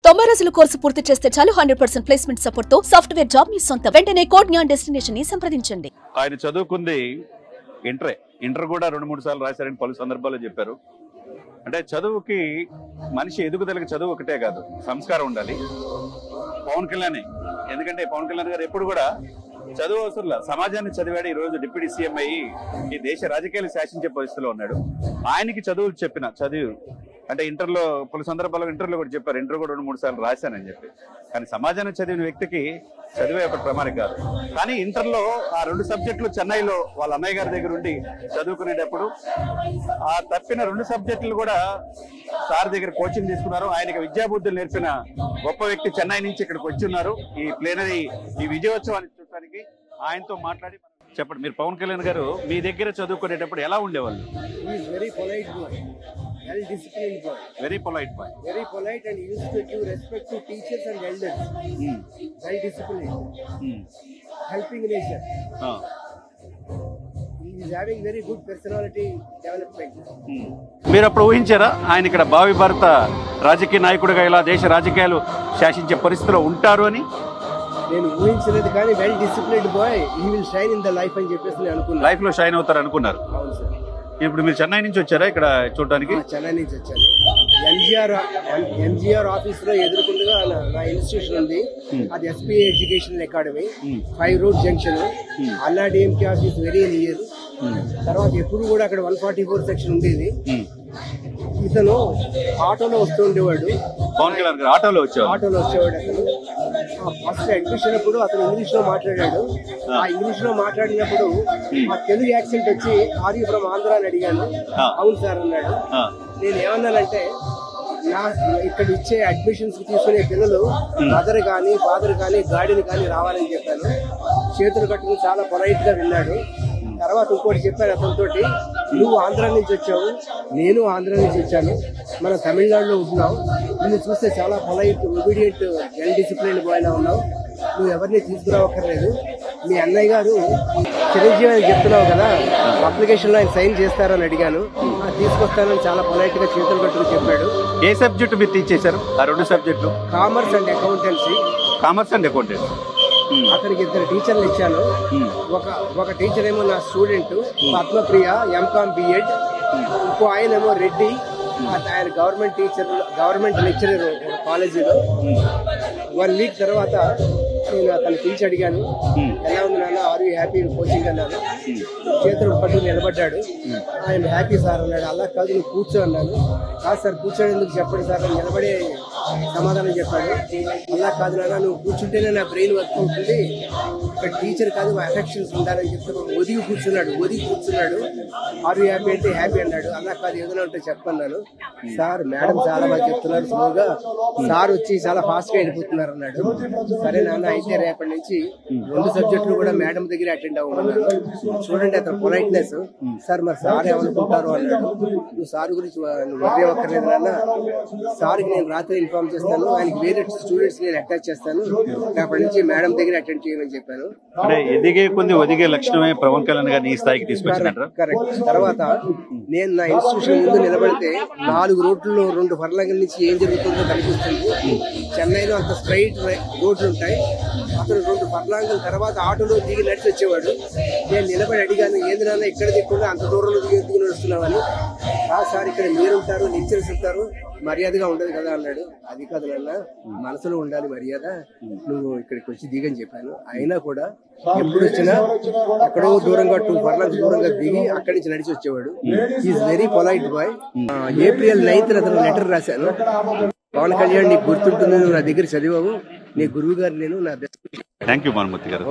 90 రోజుల కోర్సు పూర్తి చేస్తే చాలు 100% ప్లేస్మెంట్ సపోర్ట్ తో సాఫ్ట్వేర్ జాబ్ మీ సొంతం. వెంటనే కోడ్ జ్ఞాన్ డెస్టినేషన్ ని సంప్రదించండి. ఆయన చదువుకుంది ఇంటర్ కూడా 2-3 సార్లు రాశారని పలు సందర్భాల్లో చెప్పారు. అంటే చదువుకి మనిషి ఎదుగుదలకి చదువు ఒకటే కాదు, సంస్కారం ఉండాలి. పవన్ కళ్యాణ్, ఎందుకంటే పవన్ కళ్యాణ్ గారు ఎప్పుడు కూడా చదువు అవసరంలా సమాజాన్ని చదివాడు. ఈ రోజు డిప్యూటీ సీఎం అయ్యి ఈ దేశ రాజకీయాలు శాసించే పరిస్థితిలో ఉన్నాడు. ఆయనకి చదువులు చెప్పిన చదువు అంటే ఇంటర్లో పలు సందర్భాల్లో ఇంటర్లో కూడా చెప్పారు, ఇంటర్ కూడా 2-3 సార్లు రాశానని చెప్పి. కానీ సమాజాన్ని చదివిన వ్యక్తికి చదివే ఒక ప్రమాణం కాదు. కానీ ఇంటర్లో ఆ 2 సబ్జెక్టులు చెన్నైలో వాళ్ళ అన్నయ్య గారి దగ్గర ఉండి చదువుకునేటప్పుడు ఆ తప్పిన 2 సబ్జెక్టులు కూడా సార్ దగ్గర కోచింగ్ తీసుకున్నారు. ఆయనకి విద్యాబుద్ధులు నేర్పిన గొప్ప వ్యక్తి చెన్నై నుంచి ఇక్కడికి వచ్చి ఉన్నారు. ఈ ప్లేనరీ ఈ విజయోత్సవాన్ని చూడటానికి ఆయనతో మాట్లాడి చెప్పండి. మీరు పవన్ కళ్యాణ్ గారు మీ దగ్గర చదువుకునేటప్పుడు ఎలా ఉండేవాళ్ళు? Well disciplined boy. Very polite boy. Very polite and used to give respect to teachers and elders. Well disciplined. Helping nature. He is having very good personality development. మీరు అప్పుడు ఊహించారా ఆయన ఇక్కడ భావి భారత రాజకీయ నాయకుడిగా ఇలా దేశ రాజకీయాలు శాసించే పరిస్థితిలో ఉంటారు అని? నేను ఊహించలేదు, కానీ well disciplined bye he will shine in the life అని చెప్పేసి నేను అనుకున్నాను. లైఫ్ లో షైన్ అవుతారు అనుకున్నారు. అవును సార్. ఇప్పుడు మీరు చెన్నై నుంచి వచ్చారా ఇక్కడ చూడటానికి? చెన్నై నుంచి వచ్చాను. ఎంజీఆర్ ఆఫీస్ లో ఎదుర్కొండగా నా ఇన్స్టిట్యూషన్ ఉంది. అది SP educational academy, 5 road junction. అన్నా డిఎంకే ఆఫీస్ వెరీ నియర్. తర్వాత ఎప్పుడు కూడా అక్కడ 144 సెక్షన్ ఉండేది. ఇతను ఆటోలో వస్తూ ఉండేవాడు. ఆటోలో వచ్చేవాడు అతను. ఫస్ట్ అడ్మిషన్ అప్పుడు అతను ఇంగ్లీష్ లో మాట్లాడాడు. ఆ ఇంగ్లీష్ లో మాట్లాడినప్పుడు ఆ తెలుగు యాక్సెంట్ వచ్చి ఆర్ యు ఫ్రమ్ ఆంధ్ర అని అడిగాను. అవును సార్ అన్నాడు. నేను ఏమన్నానంటే, నా ఇక్కడ ఇచ్చే అడ్మిషన్స్ తీసుకునే పిల్లలు మదర్ కానీ ఫాదర్ కానీ గార్డెన్ కానీ రావాలని చెప్పాను. చేతులు కట్టుకుని చాలా పొలైట్ గా విన్నాడు. తర్వాత ఇంకోటి చెప్పాను అతనితోటి, నువ్వు ఆంధ్ర నుంచి వచ్చావు, నేను ఆంధ్ర నుంచి వచ్చాను, మనం తమిళనాడులో ఉంటున్నావు, నిన్ను చూస్తే చాలా పొలైట్ ఒబీడియంట్ వెల్ డిసిప్లిన్డ్ బాయ్లా ఉన్నావు, నువ్వు ఎవరిని తీసుకురావక్కర్లేదు. మీ అన్నయ్య గారు చిరంజీవి అని చెప్తున్నావు కదా, అప్లికేషన్లో ఆయన సైన్ చేస్తారని అడిగాను. తీసుకొస్తానని చాలా పొలైట్ గా చేతులు కట్టుకుని చెప్పాడు. ఏ సబ్జెక్టు మీరు టీచర్? ఆ 2 సబ్జెక్టులు కామర్స్ అండ్ అకౌంటెన్సీ. అతనికి 2 టీచర్లు ఇచ్చాను. ఒక టీచర్ ఏమో నా స్టూడెంట్ పద్మప్రియ, ఎంకామ్ బిఎడ్. ఇంకో ఆయనేమో రెడ్డి, ఆయన గవర్నమెంట్ లెక్చరర్ కాలేజీలో. 1 వీక్ తర్వాత నేను అతను పిలిచి అడిగాను, ఎలా ఉంది నాన్న, ఆర్ యూ హ్యాపీ కోచింగ్ అన్నాను. చేతులు పట్టు నిలబడ్డాడు. ఆయన హ్యాపీ సార్ అన్నాడు. అలా కాదు, నువ్వు కూర్చో అన్నాను. కాదు సార్ కూర్చోడానికి చెప్పండి సార్ అని నిలబడే సమాధానం చెప్పాడు. అలా కాదు నాన్న, నువ్వు కూర్చుంటేనే నా బ్రెయిన్ వర్క్ అవుతుంది, ఇక్కడ టీచర్ కాదు మా ఎఫెక్షన్స్ ఉండాలని చెప్తే ఒదిగి కూర్చున్నాడు. ఆర్ యూ హ్యాపీ అంటే హ్యాపీ అన్నాడు. అలా కాదు, ఏదైనా ఉంటే చెప్పన్నాను. సార్ మేడం చాలా బాగా చెప్తున్నారు స్లోగా, సార్ వచ్చి చాలా ఫాస్ట్ గా వెళ్ళిపోతున్నారు అన్నాడు. సరే నాన్న, అయితే రేపటి నుంచి 2 సబ్జెక్టులు కూడా మేడం దగ్గర అటెండ్ అవ్వమన్నాను. చూడండి అతను పొలైట్నెస్. సార్ మరి సార్ ఏమనుకుంటారు అన్నాడు. నువ్వు సార్ గురించి వర్రీ అవ్వక్కర్లేదు నాన్న, సార్కి నేను రాత్రి ఇన్ఫార్మ్ చేస్తాను, ఆయనకి వేరే స్టూడెంట్స్ నేను అటాచ్ చేస్తాను, రేపటి నుంచి మేడం దగ్గర అటెండ్ చేయమని చెప్పాను. అంటే ఎదిగే కొద్ది ఒదిగే లక్షణమే పవన్ కళ్యాణ్ గారిని ఈ స్థాయికి తీసుకొచ్చినట్టు. కరెక్ట్. తర్వాత నేను నా ఇన్స్టిట్యూషన్ ముందు నిలబడితే 4 రోడ్లలో 2 ఫర్లాంగుల నుంచి ఏం జరుగుతుందో కనిపిస్తుంది. చెన్నైలో అంత స్ట్రైట్ రోడ్లు ఉంటాయి. అతను 2 ఫర్లాంగుల తర్వాత ఆటోలో దిగి నడిచి వచ్చేవాడు. నేను నిలబడి అడిగాను, ఏంది నాన్న ఇక్కడ దిక్కుండా అంత దూరంలో దిగి నడుస్తున్నావని. సార్ ఇక్కడ మీరుంటారు, లెక్చరర్స్ ఉంటారు, మర్యాదగా ఉండదు కదా అన్నాడు. అది కాదు నాన్న, మనసులో ఉండాలి మర్యాద, నువ్వు ఇక్కడికి వచ్చి దిగని చెప్పాను. అయినా కూడా ఎప్పుడు వచ్చినా ఎక్కడో దూరంగా 2 ఫర్లాంగ్స్ దూరంగా దిగి అక్కడి నుంచి నడిచి వచ్చేవాడు. Is very polite boy. April 9th అతను లెటర్ రాశాను. పవన్ కళ్యాణ్ నీకు గుర్తుంటుంది, నువ్వు నా దగ్గర చదివావు, నీ గురువు గారు నేను, నా బెస్ట్. థ్యాంక్ యూ భానుమతి గారు.